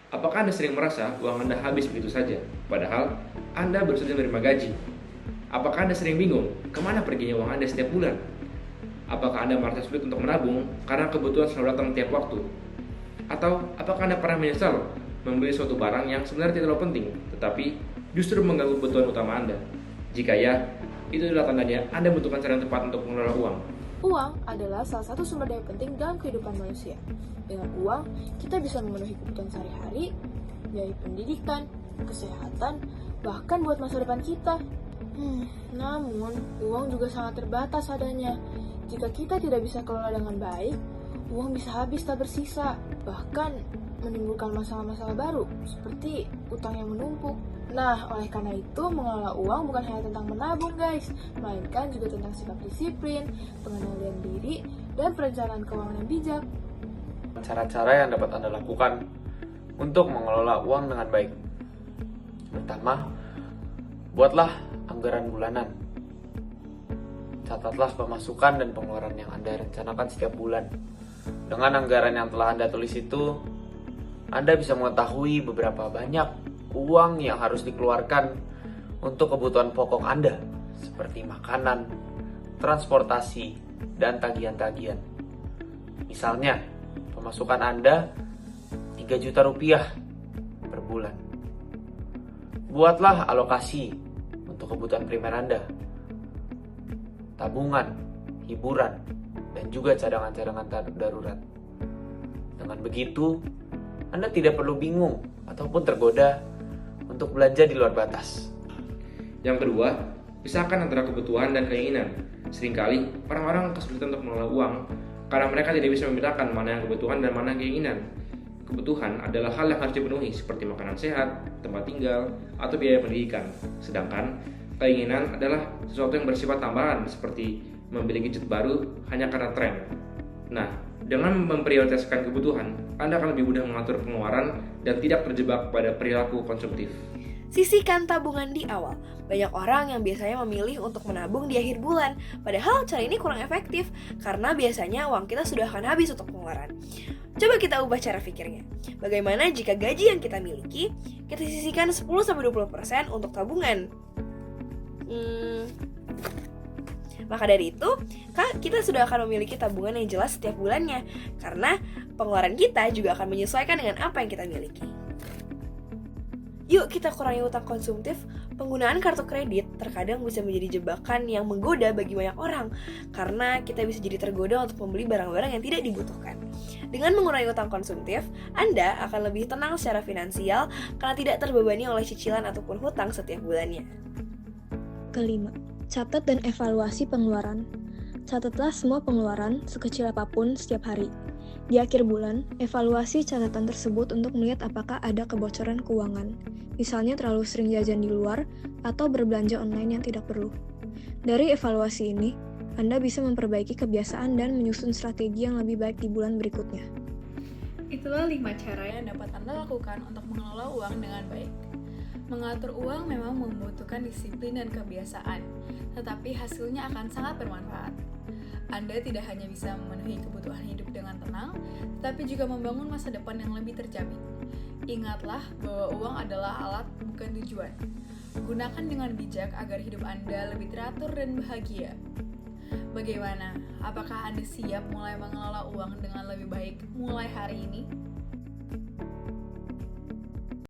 Apakah Anda sering merasa uang Anda habis begitu saja, padahal Anda baru saja menerima gaji? Apakah Anda sering bingung kemana perginya uang Anda setiap bulan? Apakah Anda merasa sulit untuk menabung karena kebutuhan selalu datang tiap waktu? Atau apakah Anda pernah menyesal membeli suatu barang yang sebenarnya tidak terlalu penting, tetapi justru mengganggu kebutuhan utama Anda? Jika ya, itu adalah tandanya Anda membutuhkan cara yang tepat untuk mengelola uang. Uang adalah salah satu sumber daya penting dalam kehidupan manusia. Dengan uang, kita bisa memenuhi kebutuhan sehari-hari, biaya pendidikan, kesehatan, bahkan buat masa depan kita. Namun, uang juga sangat terbatas adanya. Jika kita tidak bisa kelola dengan baik, uang bisa habis tak bersisa, bahkan menimbulkan masalah-masalah baru, seperti utang yang menumpuk. Nah, oleh karena itu, mengelola uang bukan hanya tentang menabung, guys, melainkan juga tentang sikap disiplin, pengendalian diri, dan perencanaan keuangan yang bijak. Cara-cara yang dapat Anda lakukan untuk mengelola uang dengan baik. Pertama, buatlah anggaran bulanan. Catatlah pemasukan dan pengeluaran yang Anda rencanakan setiap bulan. Dengan anggaran yang telah Anda tulis itu, Anda bisa mengetahui beberapa banyak uang yang harus dikeluarkan untuk kebutuhan pokok Anda, seperti makanan, transportasi, dan tagihan-tagihan. Misalnya, pemasukan Anda 3 juta rupiah per bulan. Buatlah alokasi untuk kebutuhan primer Anda, tabungan, hiburan, dan juga cadangan-cadangan darurat. Dengan begitu, Anda tidak perlu bingung ataupun tergoda untuk belanja di luar batas. Yang kedua, pisahkan antara kebutuhan dan keinginan. Seringkali, orang-orang kesulitan untuk mengelola uang karena mereka tidak bisa membedakan mana yang kebutuhan dan mana yang keinginan. Kebutuhan adalah hal yang harus dipenuhi seperti makanan sehat, tempat tinggal, atau biaya pendidikan. Sedangkan keinginan adalah sesuatu yang bersifat tambahan seperti membeli gadget baru hanya karena tren. Nah, dengan memprioritaskan kebutuhan, Anda akan lebih mudah mengatur pengeluaran dan tidak terjebak pada perilaku konsumtif. Sisihkan tabungan di awal. Banyak orang yang biasanya memilih untuk menabung di akhir bulan, padahal cara ini kurang efektif karena biasanya uang kita sudah akan habis untuk pengeluaran. Coba kita ubah cara pikirnya. Bagaimana jika gaji yang kita miliki, kita sisihkan 10-20% untuk tabungan? Maka dari itu, kita sudah akan memiliki tabungan yang jelas setiap bulannya, karena pengeluaran kita juga akan menyesuaikan dengan apa yang kita miliki. Yuk kita kurangi utang konsumtif. Penggunaan kartu kredit terkadang bisa menjadi jebakan yang menggoda bagi banyak orang, karena kita bisa jadi tergoda untuk membeli barang-barang yang tidak dibutuhkan. Dengan mengurangi utang konsumtif, Anda akan lebih tenang secara finansial karena tidak terbebani oleh cicilan ataupun hutang setiap bulannya. Kelima, catat dan evaluasi pengeluaran. Catatlah semua pengeluaran sekecil apapun setiap hari. Di akhir bulan, evaluasi catatan tersebut untuk melihat apakah ada kebocoran keuangan, misalnya terlalu sering jajan di luar atau berbelanja online yang tidak perlu. Dari evaluasi ini, Anda bisa memperbaiki kebiasaan dan menyusun strategi yang lebih baik di bulan berikutnya. Itulah 5 cara yang dapat Anda lakukan untuk mengelola uang dengan baik. Mengatur uang memang membutuhkan disiplin dan kebiasaan, tetapi hasilnya akan sangat bermanfaat. Anda tidak hanya bisa memenuhi kebutuhan hidup dengan tenang, tetapi juga membangun masa depan yang lebih terjamin. Ingatlah bahwa uang adalah alat, bukan tujuan. Gunakan dengan bijak agar hidup Anda lebih teratur dan bahagia. Bagaimana? Apakah Anda siap mulai mengelola uang dengan lebih baik mulai hari ini?